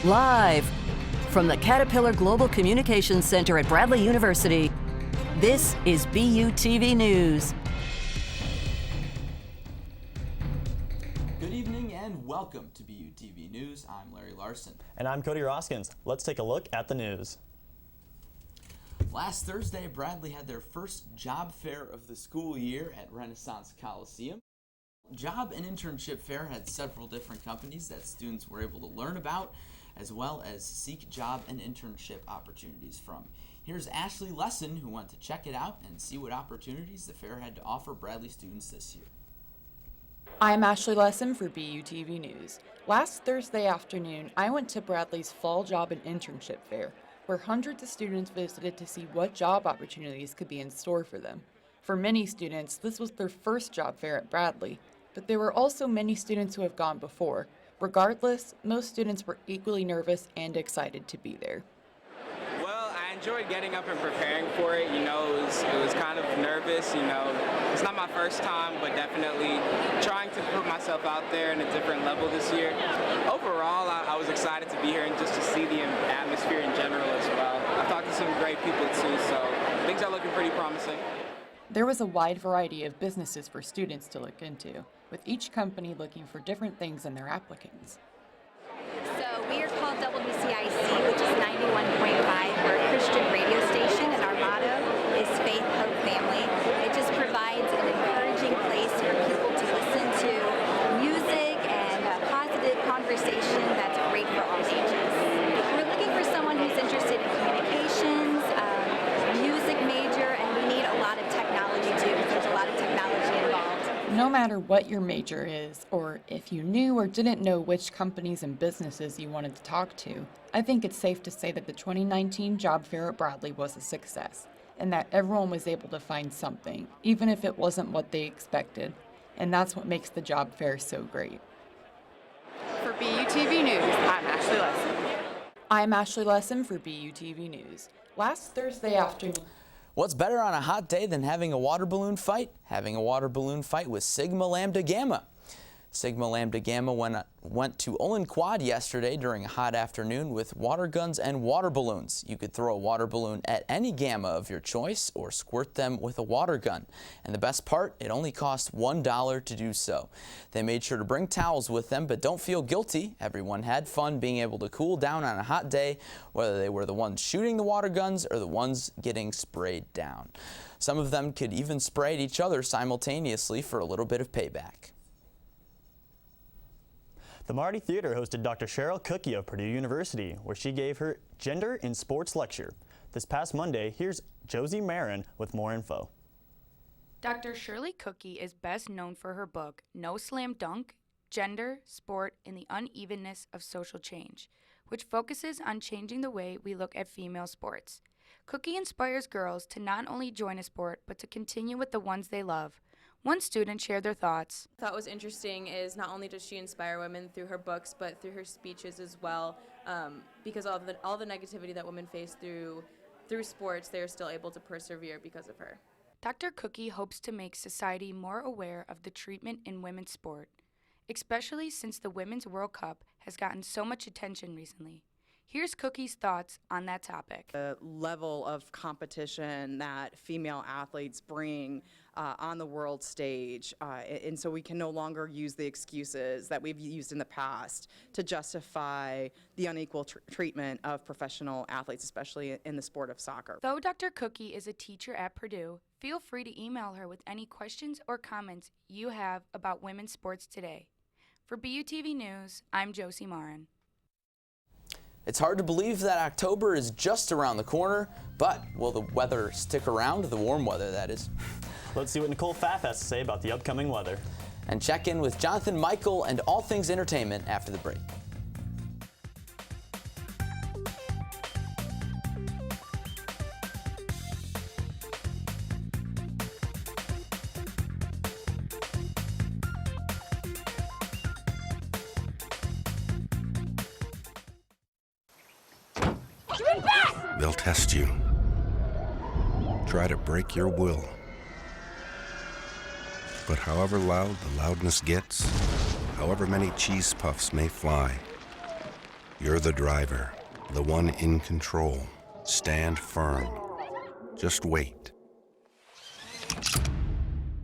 Live from the Caterpillar Global Communications Center at Bradley University, this is BUTV News. Good evening and welcome to BUTV News. I'm Larry Larson. And I'm Cody Roskins. Let's take a look at the news. Last Thursday, Bradley had their first job fair of the school year at Renaissance Coliseum. Job and internship fair had several different companies that students were able to learn about, as well as seek job and internship opportunities from. Here's Ashley Lesson, who went to check it out and see what opportunities the fair had to offer Bradley students this year. I'm Ashley Lesson for BUTV News. Last Thursday afternoon, I went to Bradley's Fall Job and Internship Fair, where hundreds of students visited to see what job opportunities could be in store for them. For many students, this was their first job fair at Bradley, but there were also many students who have gone before. Regardless, most students were equally nervous and excited to be there. Well, I enjoyed getting up and preparing for it. It was kind of nervous. It's not my first time, but definitely trying to put myself out there in a different level this year. Overall, I was excited to be here and just to see the atmosphere in general as well. I've talked to some great people too, so things are looking pretty promising. There was a wide variety of businesses for students to look into, with each company looking for different things in their applicants. So we are called WCIC, which is 91.5. We're a Christian radio station, and our motto is Faith, Hope, Family. It just provides an encouraging place for people to listen to music and positive conversation that's great for all ages. We're looking for someone who's interested in communications, music major, and we need a lot of technology too, because there's a lot of technology involved. No matter what your major is, or if you knew or didn't know which companies and businesses you wanted to talk to, I think it's safe to say that the 2019 job fair at Bradley was a success, and that everyone was able to find something, even if it wasn't what they expected. And that's what makes the job fair so great. For BUTV News, I'm Ashley Lesson. I'm Ashley Lesson for BUTV News. Last Thursday afternoon, What's better on a hot day than having a water balloon fight? Having a water balloon fight with Sigma Lambda Gamma. Sigma Lambda Gamma went to Olin Quad yesterday during a hot afternoon with water guns and water balloons. You could throw a water balloon at any Gamma of your choice or squirt them with a water gun. And the best part, it only cost $1 to do so. They made sure to bring towels with them, but don't feel guilty. Everyone had fun being able to cool down on a hot day, whether they were the ones shooting the water guns or the ones getting sprayed down. Some of them could even spray at each other simultaneously for a little bit of payback. The Marty Theater hosted Dr. Cheryl Cookie of Purdue University, where she gave her Gender in Sports lecture. This past Monday, here's Josie Marin with more info. Dr. Shirley Cookie is best known for her book, No Slam Dunk, Gender, Sport, and the Unevenness of Social Change, which focuses on changing the way we look at female sports. Cookie inspires girls to not only join a sport, but to continue with the ones they love. One student shared their thoughts. What I thought was interesting is not only does she inspire women through her books, but through her speeches as well, because all the negativity that women face through sports, they're still able to persevere because of her. Dr. Cookie hopes to make society more aware of the treatment in women's sport, especially since the Women's World Cup has gotten so much attention recently. Here's Cookie's thoughts on that topic. The level of competition that female athletes bring on the world stage, and so we can no longer use the excuses that we've used in the past to justify the unequal treatment of professional athletes, especially in the sport of soccer. Though Dr. Cookie is a teacher at Purdue, feel free to email her with any questions or comments you have about women's sports today. For BUTV News, I'm Josie Marin. It's hard to believe that October is just around the corner, but will the weather stick around? The warm weather, that is. Let's see what Nicole Pfaff has to say about the upcoming weather. And check in with Jonathan Michael and all things entertainment after the break. They'll test you. Try to break your will. But however loud the loudness gets, however many cheese puffs may fly, You're the driver, the one in control. Stand firm. Just wait.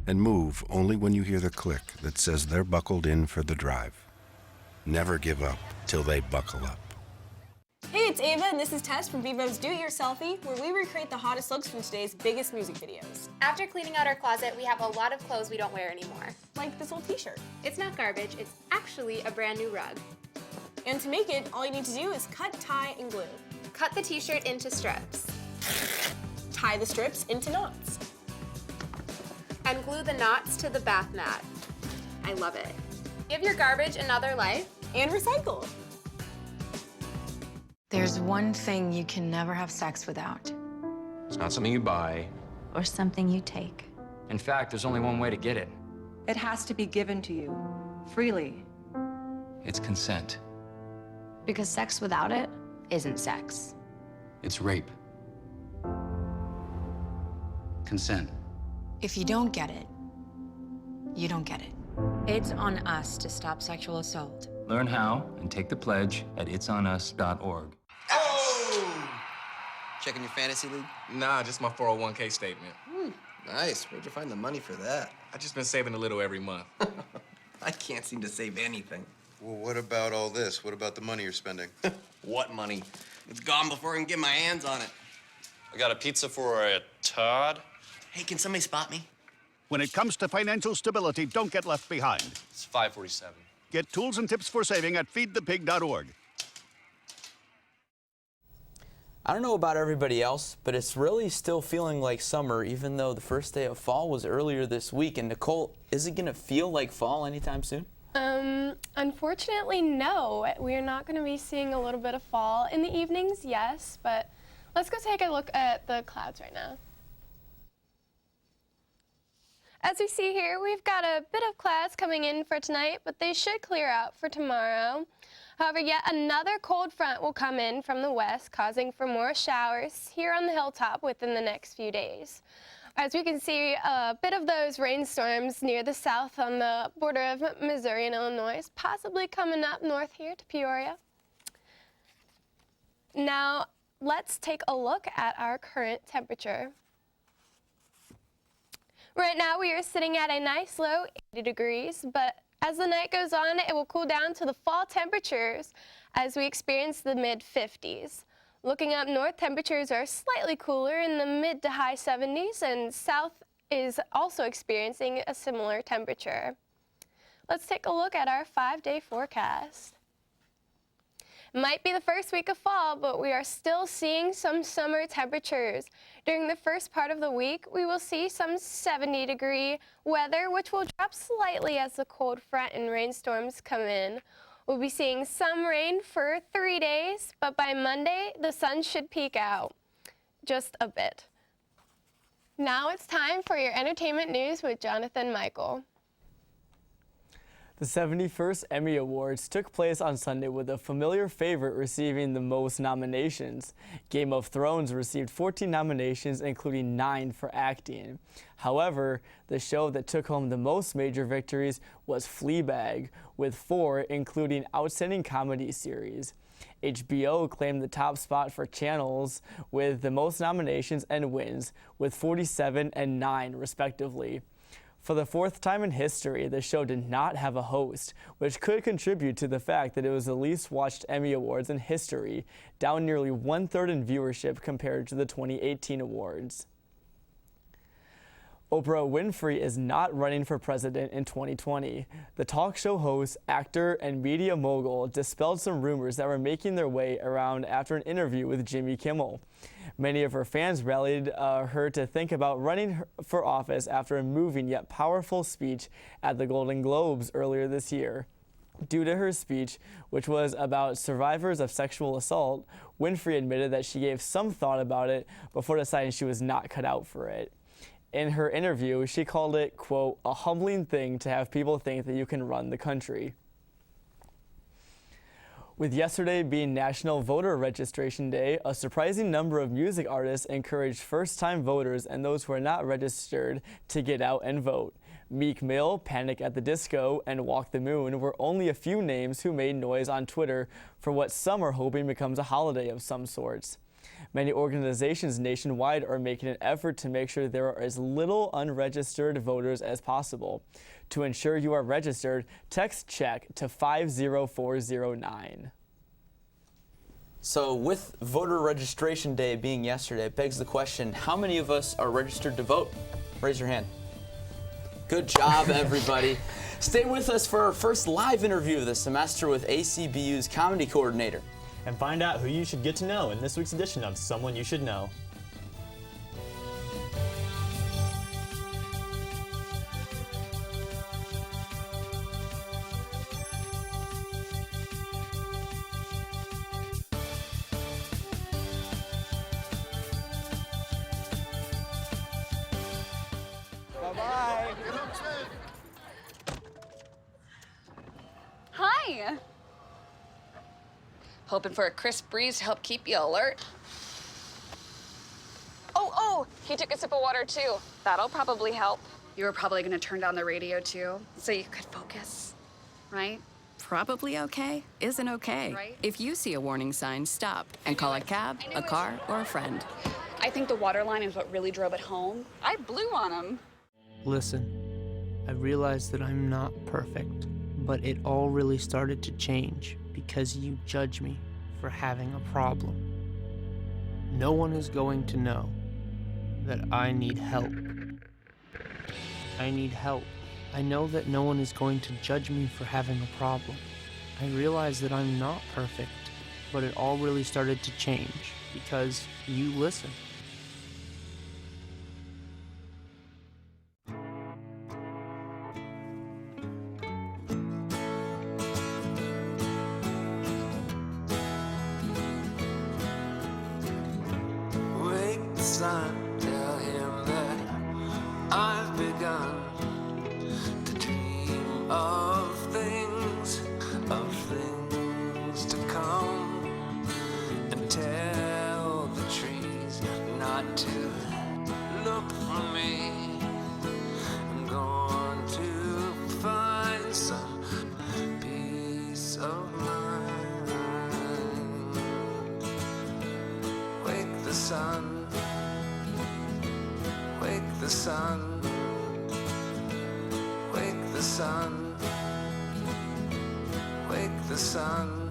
And move only when you hear the click that says they're buckled in for the drive. Never give up till they buckle up. Hey, it's Ava, and this is Tess from Bevo's Do It Yourselfie, where we recreate the hottest looks from today's biggest music videos. After cleaning out our closet, we have a lot of clothes we don't wear anymore. Like this old t-shirt. It's not garbage, it's actually a brand new rug. And to make it, all you need to do is cut, tie, and glue. Cut the t-shirt into strips. Tie the strips into knots. And glue the knots to the bath mat. I love it. Give your garbage another life. And recycle. There's one thing you can never have sex without. It's not something you buy. Or something you take. In fact, there's only one way to get it. It has to be given to you, freely. It's consent. Because sex without it isn't sex. It's rape. Consent. If you don't get it, you don't get it. It's on us to stop sexual assault. Learn how and take the pledge at itsonus.org. Oh! Checking your fantasy league? Nah, just my 401k statement. Nice. Where'd you find the money for that? I just been saving a little every month. I can't seem to save anything. Well, what about all this? What about the money you're spending? What money? It's gone before I can get my hands on it. I got a pizza for a Todd. Hey, can somebody spot me? When it comes to financial stability, don't get left behind. It's 547. Get tools and tips for saving at feedthepig.org. I don't know about everybody else, but it's really still feeling like summer, even though the first day of fall was earlier this week. And Nicole, is it going to feel like fall anytime soon? Unfortunately, no. We're not going to be seeing a little bit of fall. In the evenings, yes, but let's go take a look at the clouds right now. As we see here, we've got a bit of clouds coming in for tonight, but they should clear out for tomorrow. However, yet another cold front will come in from the west, causing for more showers here on the hilltop within the next few days. As we can see, a bit of those rainstorms near the south on the border of Missouri and Illinois, possibly coming up north here to Peoria. Now, let's take a look at our current temperature. Right now, we are sitting at a nice low 80 degrees, but as the night goes on, it will cool down to the fall temperatures as we experience the mid-50s. Looking up north, temperatures are slightly cooler in the mid to high 70s, and south is also experiencing a similar temperature. Let's take a look at our 5-day forecast. It might be the first week of fall, but we are still seeing some summer temperatures. During the first part of the week, we will see some 70-degree weather, which will drop slightly as the cold front and rainstorms come in. We'll be seeing some rain for 3 days, but by Monday, the sun should peek out just a bit. Now it's time for your entertainment news with Jonathan Michael. The 71st Emmy Awards took place on Sunday with a familiar favorite receiving the most nominations. Game of Thrones received 14 nominations, including 9 for acting. However, the show that took home the most major victories was Fleabag, with 4, including Outstanding Comedy Series. HBO claimed the top spot for channels with the most nominations and wins, with 47 and 9 respectively. For the 4th time in history, the show did not have a host, which could contribute to the fact that it was the least watched Emmy Awards in history, down nearly 1/3 in viewership compared to the 2018 awards. Oprah Winfrey is not running for president in 2020. The talk show host, actor, and media mogul dispelled some rumors that were making their way around after an interview with Jimmy Kimmel. Many of her fans rallied her to think about running for office after a moving yet powerful speech at the Golden Globes earlier this year. Due to her speech, which was about survivors of sexual assault, Winfrey admitted that she gave some thought about it before deciding she was not cut out for it. In her interview, she called it, quote, a humbling thing to have people think that you can run the country. With yesterday being National Voter Registration Day, a surprising number of music artists encouraged first-time voters and those who are not registered to get out and vote. Meek Mill, Panic at the Disco, and Walk the Moon were only a few names who made noise on Twitter for what some are hoping becomes a holiday of some sorts. Many organizations nationwide are making an effort to make sure there are as little unregistered voters as possible. To ensure you are registered, text CHECK to 50409. So with voter registration day being yesterday, it begs the question, how many of us are registered to vote? Raise your hand. Good job, everybody. Stay with us for our first live interview of the semester with ACBU's comedy coordinator. And find out who you should get to know in this week's edition of Someone You Should Know. Bye-bye. Hi. Hoping for a crisp breeze to help keep you alert. Oh, he took a sip of water too. That'll probably help. You were probably gonna turn down the radio too, so you could focus, right? Probably okay isn't okay. Right? If you see a warning sign, stop and call a cab, a car, or a friend. I think the water line is what really drove it home. I blew on him. Listen, I realize that I'm not perfect, but it all really started to change because you judge me for having a problem. No one is going to know that I need help. I need help. I know that no one is going to judge me for having a problem. I realize that I'm not perfect, but it all really started to change because you listen. Wake the sun, tell him that I've begun to dream of things to come, and tell the trees not to look for me. I'm going to find some peace of mind. Wake the sun, wake the sun, wake the sun, wake the sun.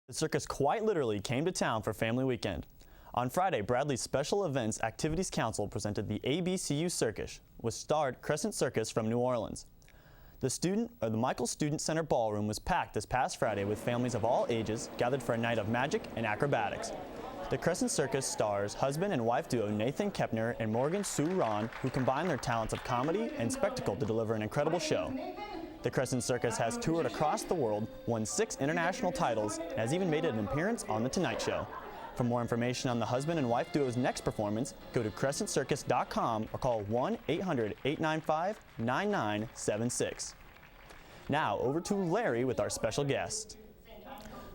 The circus quite literally came to town for Family Weekend. On Friday, Bradley's Special Events Activities Council presented the ABCU Circus, which starred Crescent Circus from New Orleans. The Michael Student Center Ballroom was packed this past Friday with families of all ages gathered for a night of magic and acrobatics. The Crescent Circus stars husband and wife duo Nathan Kepner and Morgan Sue Ron, who combine their talents of comedy and spectacle to deliver an incredible show. The Crescent Circus has toured across the world, won 6 international titles, and has even made an appearance on The Tonight Show. For more information on the husband and wife duo's next performance, go to crescentcircus.com or call 1-800-895-9976. Now, over to Larry with our special guest.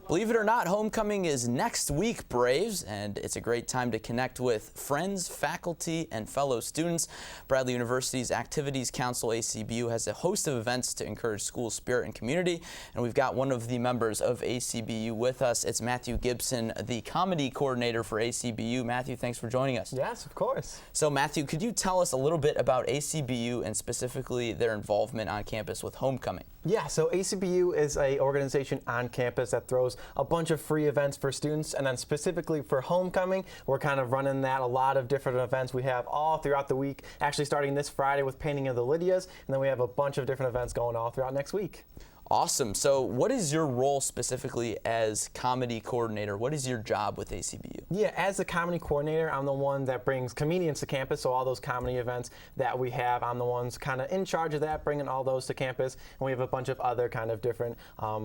Believe it or not, homecoming is next week, Braves, and it's a great time to connect with friends, faculty, and fellow students. Bradley University's Activities Council, ACBU, has a host of events to encourage school spirit and community, and we've got one of the members of ACBU with us. It's Matthew Gibson, the comedy coordinator for ACBU. Matthew, thanks for joining us. Yes, of course. So, Matthew, could you tell us a little bit about ACBU and specifically their involvement on campus with homecoming? Yeah, so ACBU is an organization on campus that throws a bunch of free events for students, and then specifically for homecoming, we're kind of running that, a lot of different events we have all throughout the week, actually starting this Friday with Painting of the Lydias, and then we have a bunch of different events going all throughout next week. Awesome. So what is your role specifically as comedy coordinator? What is your job with ACBU? Yeah, as the comedy coordinator, I'm the one that brings comedians to campus, so all those comedy events that we have, I'm the ones kind of in charge of that, bringing all those to campus, and we have a bunch of other kind of different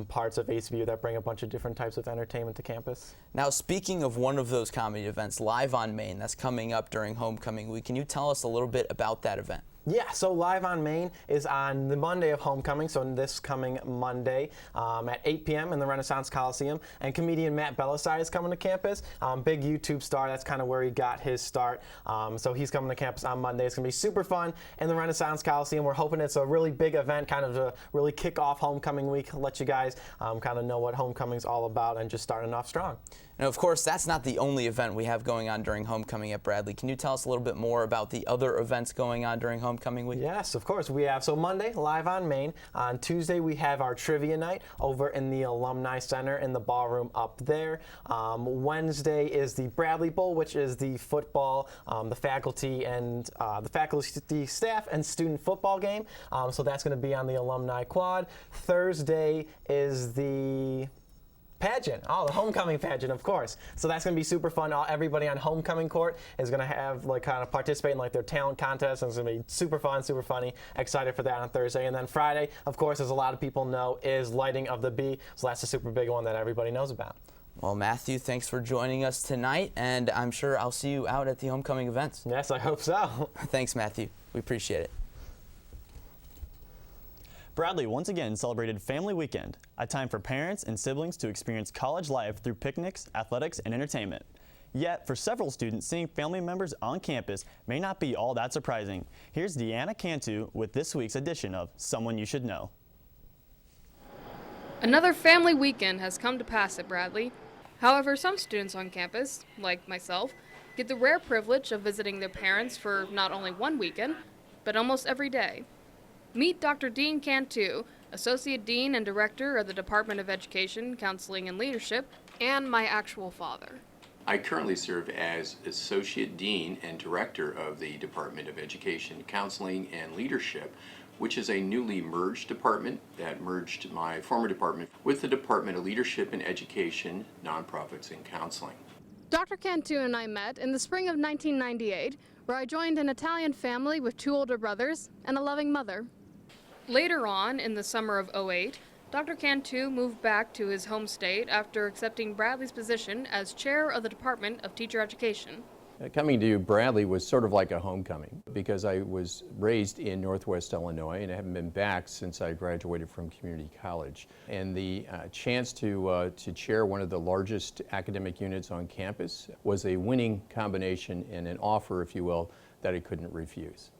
parts of ACBU that bring a bunch of different types of entertainment to campus. Now, speaking of one of those comedy events, Live on Main, that's coming up during homecoming week, can you tell us a little bit about that event? Yeah, so Live on Main is on the Monday of homecoming, so this coming Monday at 8 p.m. in the Renaissance Coliseum. And comedian Matt Belisai is coming to campus. Big YouTube star, that's kind of where he got his start. So he's coming to campus on Monday. It's going to be super fun in the Renaissance Coliseum. We're hoping it's a really big event, kind of to really kick off homecoming week, let you guys kind of know what homecoming's all about and just starting off strong. And of course, that's not the only event we have going on during homecoming at Bradley. Can you tell us a little bit more about the other events going on during homecoming week? Yes, of course. We have, so Monday, Live on Main. On Tuesday, we have our trivia night over in the Alumni Center in the ballroom up there. Wednesday is the Bradley Bowl, which is the football, the faculty, staff, and student football game. So that's going to be on the Alumni Quad. Thursday is the pageant. Oh, the homecoming pageant, of course. So that's going to be super fun. Everybody on homecoming court is going to have kind of participate in their talent contest, and it's going to be super fun, super funny. Excited for that on Thursday. And then Friday, of course, as a lot of people know, is Lighting of the Bee. So that's a super big one that everybody knows about. Well, Matthew, thanks for joining us tonight, and I'm sure I'll see you out at the homecoming events. Yes, I hope so. Thanks, Matthew. We appreciate it. Bradley once again celebrated Family Weekend, a time for parents and siblings to experience college life through picnics, athletics, and entertainment. Yet, for several students, seeing family members on campus may not be all that surprising. Here's Deanna Cantu with this week's edition of Someone You Should Know. Another family weekend has come to pass at Bradley. However, some students on campus, like myself, get the rare privilege of visiting their parents for not only one weekend, but almost every day. Meet Dr. Dean Cantu, Associate Dean and Director of the Department of Education, Counseling, and Leadership, and my actual father. I currently serve as Associate Dean and Director of the Department of Education, Counseling, and Leadership, which is a newly merged department that merged my former department with the Department of Leadership and Education, Nonprofits, and Counseling. Dr. Cantu and I met in the spring of 1998, where I joined an Italian family with 2 older brothers and a loving mother. Later on, in the summer of '08, Dr. Cantu moved back to his home state after accepting Bradley's position as chair of the Department of Teacher Education. Coming to Bradley was sort of like a homecoming because I was raised in Northwest Illinois and I haven't been back since I graduated from community college. And the chance to chair one of the largest academic units on campus was a winning combination and an offer, if you will, that I couldn't refuse.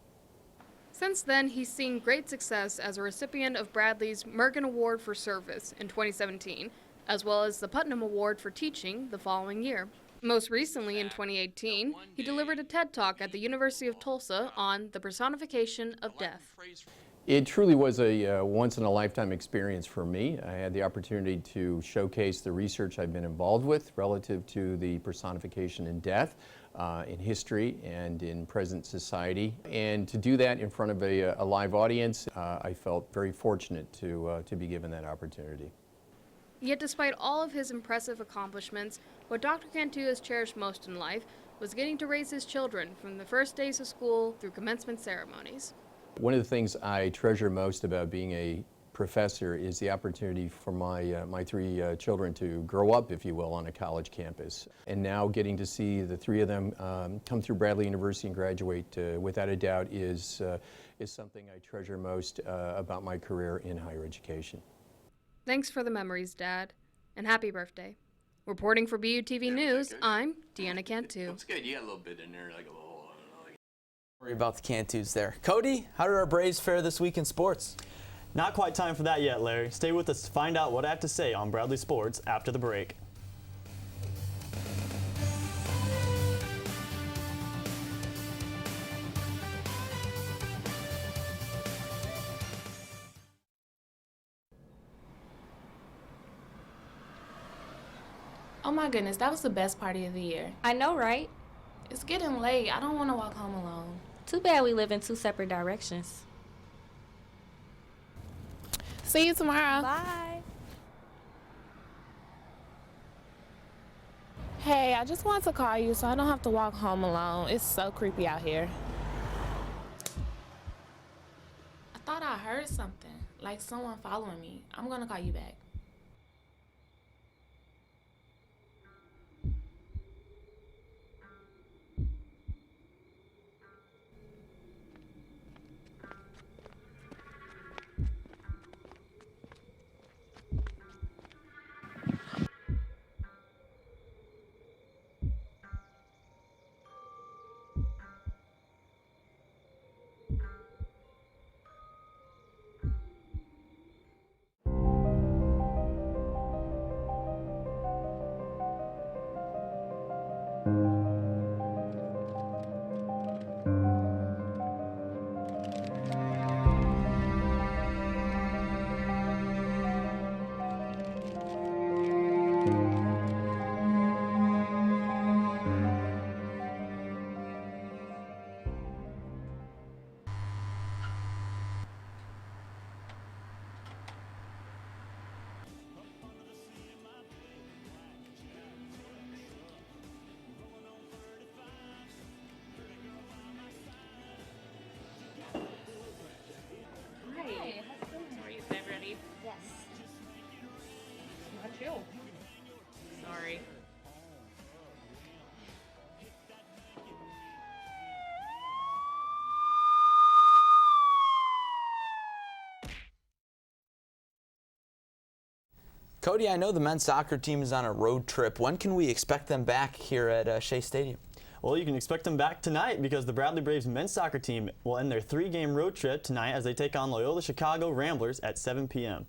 Since then, he's seen great success as a recipient of Bradley's Mergen Award for Service in 2017, as well as the Putnam Award for Teaching the following year. Most recently, in 2018, he delivered a TED Talk at the University of Tulsa on the personification of death. It truly was a once-in-a-lifetime experience for me. I had the opportunity to showcase the research I've been involved with relative to the personification in death, in history and in present society. And to do that in front of a live audience, I felt very fortunate to be given that opportunity. Yet despite all of his impressive accomplishments, what Dr. Cantu has cherished most in life was getting to raise his children from the first days of school through commencement ceremonies. One of the things I treasure most about being a professor is the opportunity for my 3 children to grow up, if you will, on a college campus. And now getting to see the 3 of them come through Bradley University and graduate, without a doubt, is something I treasure most about my career in higher education. Thanks for the memories, Dad, and happy birthday. Reporting for BUTV News, I'm Deanna Cantu. It's good. You got a little bit in there, like a little, I don't know. Worry about the Cantus there. Cody, how did our Braves fare this week in sports? Not quite time for that yet, Larry. Stay with us to find out what I have to say on Bradley Sports after the break. Oh my goodness, that was the best party of the year. I know, right? It's getting late. I don't want to walk home alone. Too bad we live in 2 separate directions. See you tomorrow. Bye. Hey, I just wanted to call you so I don't have to walk home alone. It's so creepy out here. I thought I heard something, like someone following me. I'm gonna call you back. Cody, I know the men's soccer team is on a road trip. When can we expect them back here at Shea Stadium? Well, you can expect them back tonight because the Bradley Braves men's soccer team will end their 3-game road trip tonight as they take on Loyola Chicago Ramblers at 7 p.m.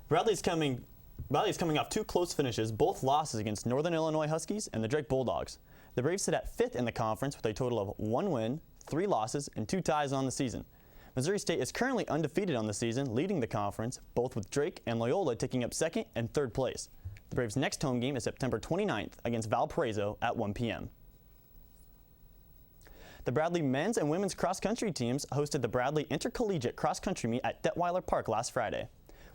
Bradley's coming off 2 close finishes, both losses against Northern Illinois Huskies and the Drake Bulldogs. The Braves sit at 5th in the conference with a total of 1 win, 3 losses, and 2 ties on the season. Missouri State is currently undefeated on the season, leading the conference, both with Drake and Loyola taking up 2nd and 3rd place. The Braves' next home game is September 29th against Valparaiso at 1 p.m. The Bradley men's and women's cross-country teams hosted the Bradley Intercollegiate Cross-Country Meet at Detweiler Park last Friday.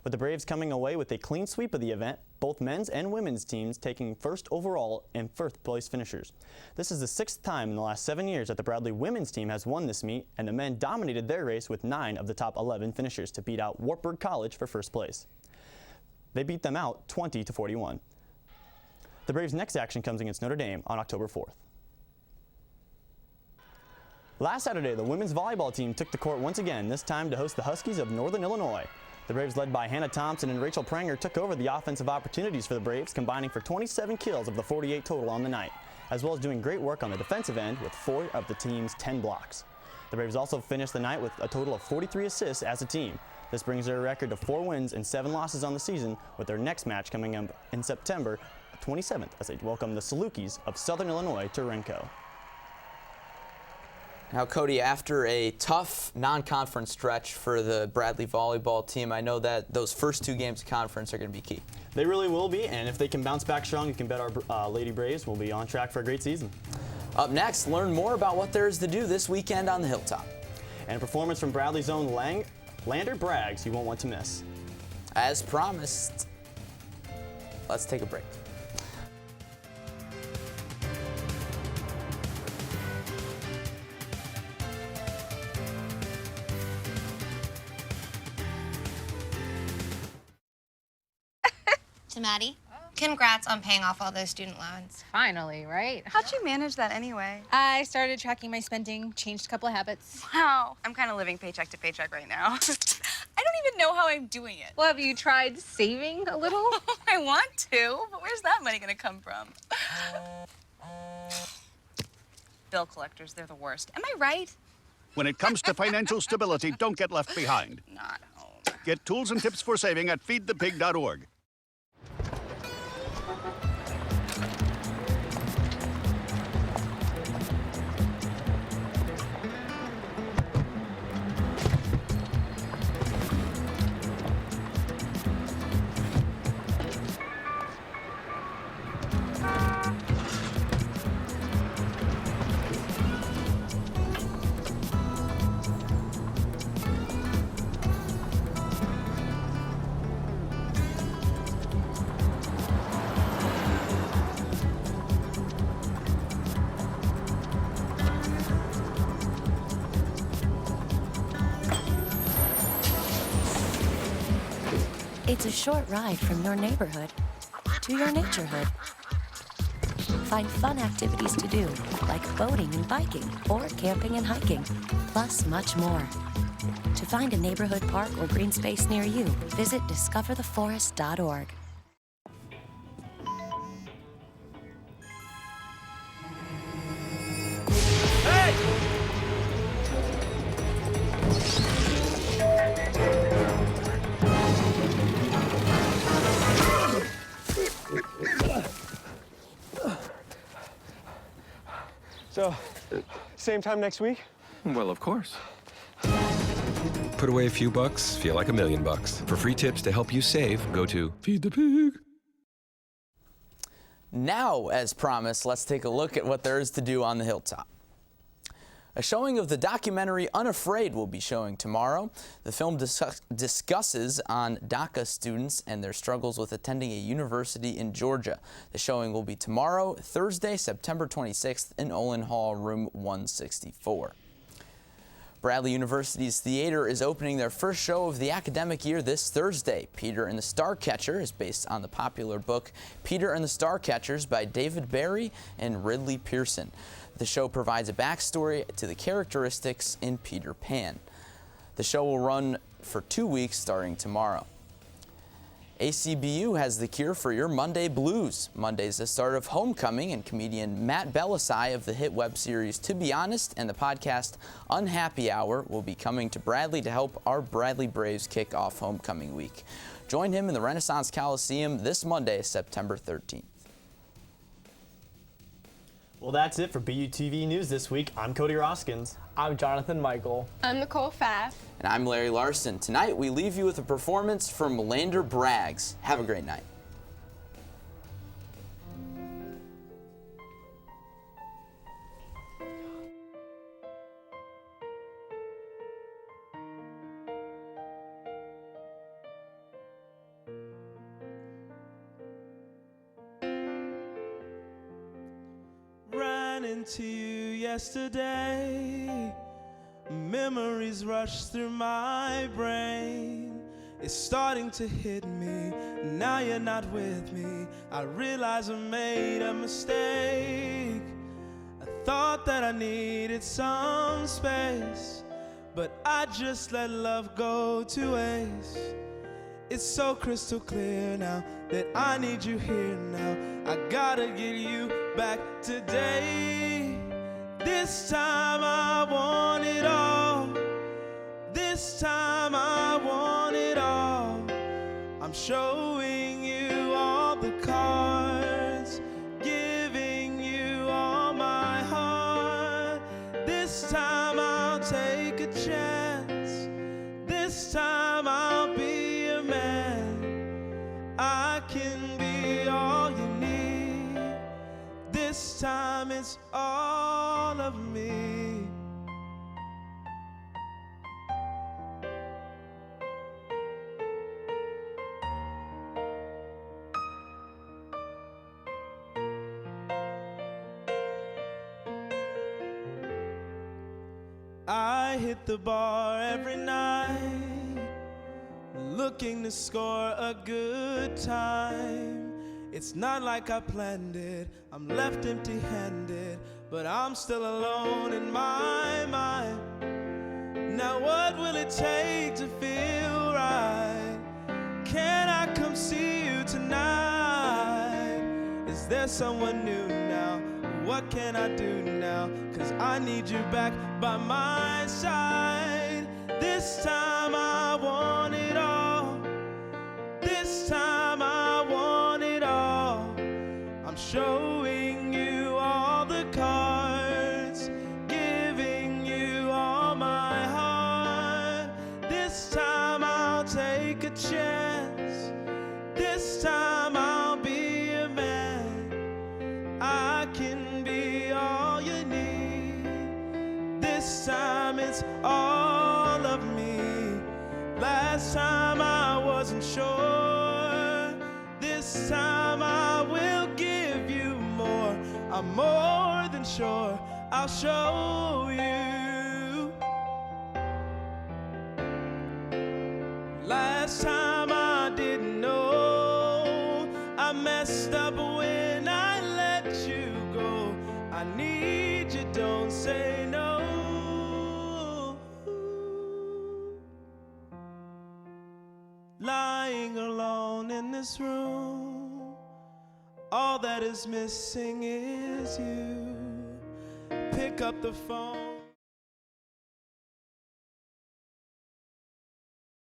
With the Braves coming away with a clean sweep of the event, both men's and women's teams taking 1st overall and 1st place finishers. This is the 6th time in the last 7 years that the Bradley women's team has won this meet, and the men dominated their race with 9 of the top 11 finishers to beat out Wartburg College for 1st place. They beat them out 20-41. The Braves' next action comes against Notre Dame on October 4th. Last Saturday, the women's volleyball team took the court once again, this time to host the Huskies of Northern Illinois. The Braves, led by Hannah Thompson and Rachel Pranger, took over the offensive opportunities for the Braves, combining for 27 kills of the 48 total on the night, as well as doing great work on the defensive end with 4 of the team's 10 blocks. The Braves also finished the night with a total of 43 assists as a team. This brings their record to 4 wins and 7 losses on the season, with their next match coming up in September 27th as they welcome the Salukis of Southern Illinois to Renko. Now, Cody, after a tough non-conference stretch for the Bradley volleyball team, I know that those first 2 games of conference are going to be key. They really will be, and if they can bounce back strong, you can bet our Lady Braves will be on track for a great season. Up next, learn more about what there is to do this weekend on the Hilltop. And a performance from Bradley's own Lander Braggs you won't want to miss. As promised, let's take a break. To Maddie, congrats on paying off all those student loans. Finally, right? How'd you manage that anyway? I started tracking my spending, changed a couple of habits. Wow. I'm kind of living paycheck to paycheck right now. I don't even know how I'm doing it. Well, have you tried saving a little? I want to, but where's that money gonna come from? Bill collectors, they're the worst. Am I right? When it comes to financial stability, don't get left behind. Not home. Get tools and tips for saving at feedthepig.org. It's a short ride from your neighborhood to your naturehood. Find fun activities to do, like boating and biking, or camping and hiking, plus much more. To find a neighborhood park or green space near you, visit discovertheforest.org. So, same time next week? Well, of course. Put away a few bucks, feel like $1 million. For free tips to help you save, go to Feed the Pig. Now, as promised, let's take a look at what there is to do on the Hilltop. A showing of the documentary Unafraid will be showing tomorrow. The film discusses on DACA students and their struggles with attending a university in Georgia. The showing will be tomorrow, Thursday, September 26th in Olin Hall, room 164. Bradley University's theater is opening their first show of the academic year this Thursday. Peter and the Starcatcher is based on the popular book Peter and the Starcatchers by David Barry and Ridley Pearson. The show provides a backstory to the characteristics in Peter Pan. The show will run for 2 weeks starting tomorrow. ACBU has the cure for your Monday blues. Monday's the start of Homecoming, and comedian Matt Belisai of the hit web series To Be Honest and the podcast Unhappy Hour will be coming to Bradley to help our Bradley Braves kick off Homecoming week. Join him in the Renaissance Coliseum this Monday, September 13th. Well, that's it for BUTV News this week. I'm Cody Roskins. I'm Jonathan Michael. I'm Nicole Pfaff. And I'm Larry Larson. Tonight, we leave you with a performance from Lander Braggs. Have a great night. Ran into you yesterday. Memories rush through my brain. It's starting to hit me. Now you're not with me. I realize I made a mistake. I thought that I needed some space, but I just let love go to waste. It's so crystal clear now that I need you here now. I gotta get you back today. This time I want it all. This time I want it all. I'm showing you all the cards, giving you all my heart. This time I'll take a chance. This time I'll be a man. I can be all you need. This time it's all of me. I hit the bar every night, looking to score a good time. It's not like I planned it, I'm left empty-handed, but I'm still alone in my mind. Now what will it take to feel right? Can I come see you tonight? Is there someone new now? What can I do now? 'Cause I need you back by my side. This time I want it all. This time I want it all. I'm showing you all the cards, giving you all my heart. This time I'll take a chance. This time I'll be a man. I can be all you need. This time it's all of me. Last time I wasn't sure. This time I will give you more. I'm more than sure I'll show you. Last time I didn't know. I messed up when I let you go. I need you, don't say no. Lying alone in this room, all that is missing is you. Pick up the phone.